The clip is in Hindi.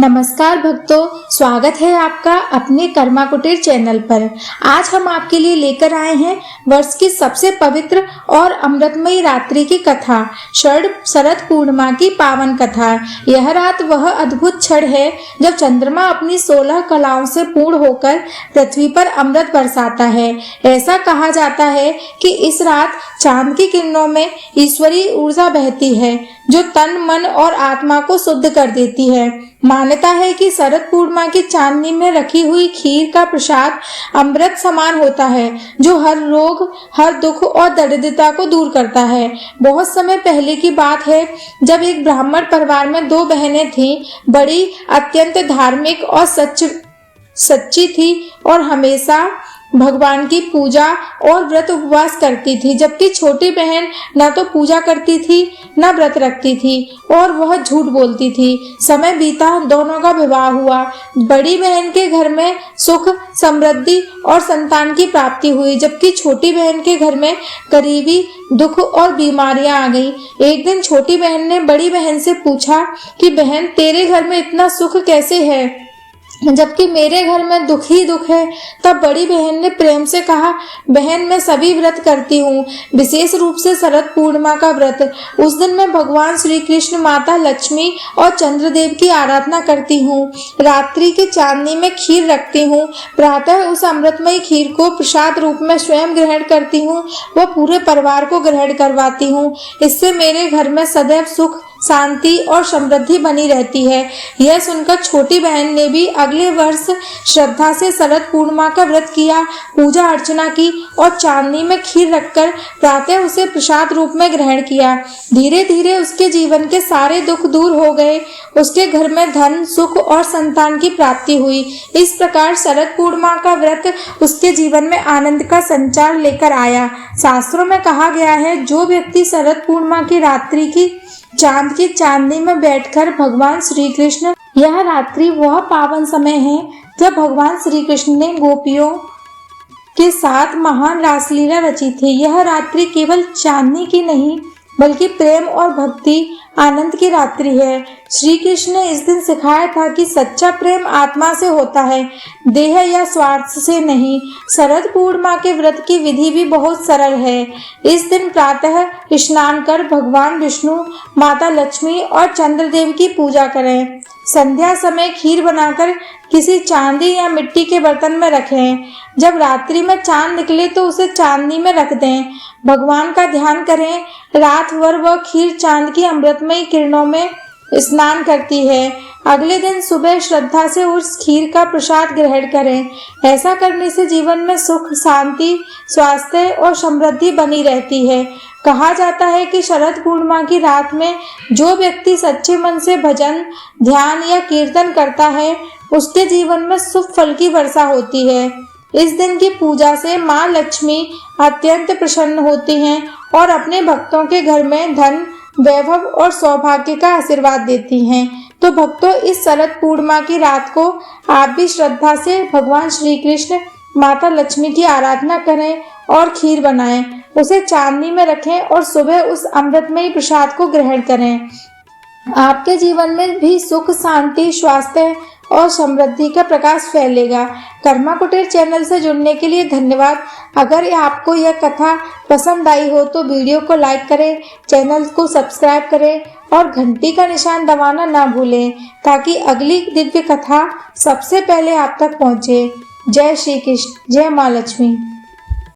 नमस्कार भक्तों, स्वागत है आपका अपने कर्मा कुटीर चैनल पर। आज हम आपके लिए लेकर आए हैं वर्ष की सबसे पवित्र और अमृतमयी रात्रि की कथा, शरद पूर्णिमा की पावन कथा। यह रात वह अद्भुत क्षण है जब चंद्रमा अपनी 16 कलाओं से पूर्ण होकर पृथ्वी पर अमृत बरसाता है। ऐसा कहा जाता है कि इस रात चांद की किरणों में ईश्वरीय ऊर्जा बहती है जो तन, मन और आत्मा को शुद्ध कर देती है। मान्यता है कि शरद पूर्णिमा की चांदनी में रखी हुई खीर का प्रसाद अमृत समान होता है जो हर रोग, हर दुख और दरिद्रता को दूर करता है। बहुत समय पहले की बात है जब एक ब्राह्मण परिवार में 2 बहनें थीं। बड़ी अत्यंत धार्मिक और सच्ची थी और हमेशा भगवान की पूजा और व्रत उपवास करती थी, जबकि छोटी बहन न तो पूजा करती थी न व्रत रखती थी और वह झूठ बोलती थी। समय बीता, दोनों का विवाह हुआ। बड़ी बहन के घर में सुख, समृद्धि और संतान की प्राप्ति हुई, जबकि छोटी बहन के घर में गरीबी, दुख और बीमारियां आ गईं। एक दिन छोटी बहन ने बड़ी बहन से पूछा कि बहन, तेरे घर में इतना सुख कैसे है जबकि मेरे घर में दुख ही दुख है। तब बड़ी बहन ने प्रेम से कहा, बहन, मैं सभी व्रत करती हूँ, विशेष रूप से शरद पूर्णिमा का व्रत। उस दिन मैं भगवान श्री कृष्ण, माता लक्ष्मी और चंद्रदेव की आराधना करती हूँ। रात्रि की चांदनी में खीर रखती हूँ। प्रातः उस अमृतमयी खीर को प्रसाद रूप में स्वयं ग्रहण करती हूँ व पूरे परिवार को ग्रहण करवाती हूँ। इससे मेरे घर में सदैव सुख, शांति और समृद्धि बनी रहती है। यह सुनकर छोटी बहन ने भी अगले वर्ष श्रद्धा से शरद पूर्णिमा का व्रत किया, पूजा अर्चना की और चांदनी में खीर रखकर प्रातः उसे प्रसाद रूप में ग्रहण किया। धीरे धीरे उसके जीवन के सारे दुख दूर हो गए। उसके घर में धन, सुख और संतान की प्राप्ति हुई। इस प्रकार शरद पूर्णिमा का व्रत उसके जीवन में आनंद का संचार लेकर आया। शास्त्रों में कहा गया है, जो व्यक्ति शरद पूर्णिमा की रात्रि की चांद की चांदनी में बैठकर भगवान श्री कृष्ण, यह रात्रि वह पावन समय है जब भगवान श्री कृष्ण ने गोपियों के साथ महान रासलीला रची थी। यह रात्रि केवल चांदनी की नहीं बल्कि प्रेम और भक्ति आनंद की रात्रि है। श्री कृष्ण ने इस दिन सिखाया था कि सच्चा प्रेम आत्मा से होता है, देह या स्वार्थ से नहीं। शरद पूर्णिमा के व्रत की विधि भी बहुत सरल है। इस दिन प्रातः स्नान कर भगवान विष्णु, माता लक्ष्मी और चंद्रदेव की पूजा करें। संध्या समय खीर बनाकर किसी चांदी या मिट्टी के बर्तन में रखें। जब रात्रि में चांद निकले तो उसे चांदनी में रख दें। भगवान का ध्यान करें। रात भर वह खीर चांद की अमृतमयी किरणों में स्नान करती है। अगले दिन सुबह श्रद्धा से उस खीर का प्रसाद ग्रहण करें। ऐसा करने से जीवन में सुख, शांति, स्वास्थ्य और समृद्धि बनी रहती है। कहा जाता है कि शरद पूर्णिमा की रात में जो व्यक्ति सच्चे मन से भजन, ध्यान या कीर्तन करता है उसके जीवन में शुभ फल की वर्षा होती है। इस दिन की पूजा से माँ लक्ष्मी अत्यंत प्रसन्न होती हैं और अपने भक्तों के घर में धन, वैभव और सौभाग्य का आशीर्वाद देती हैं। तो भक्तों, इस शरद पूर्णिमा की रात को आप भी श्रद्धा से भगवान श्री कृष्ण, माता लक्ष्मी की आराधना करें और खीर बनाएं, उसे चांदनी में रखें और सुबह उस अमृतमयी प्रसाद को ग्रहण करें। आपके जीवन में भी सुख, शांति, स्वास्थ्य और समृद्धि का प्रकाश फैलेगा। कर्मा कुटीर चैनल से जुड़ने के लिए धन्यवाद। अगर आपको यह कथा पसंद आई हो तो वीडियो को लाइक करें, चैनल को सब्सक्राइब करें और घंटी का निशान दबाना ना भूलें ताकि अगली दिव्य कथा सबसे पहले आप तक पहुंचे। जय श्री कृष्ण, जय माँ लक्ष्मी।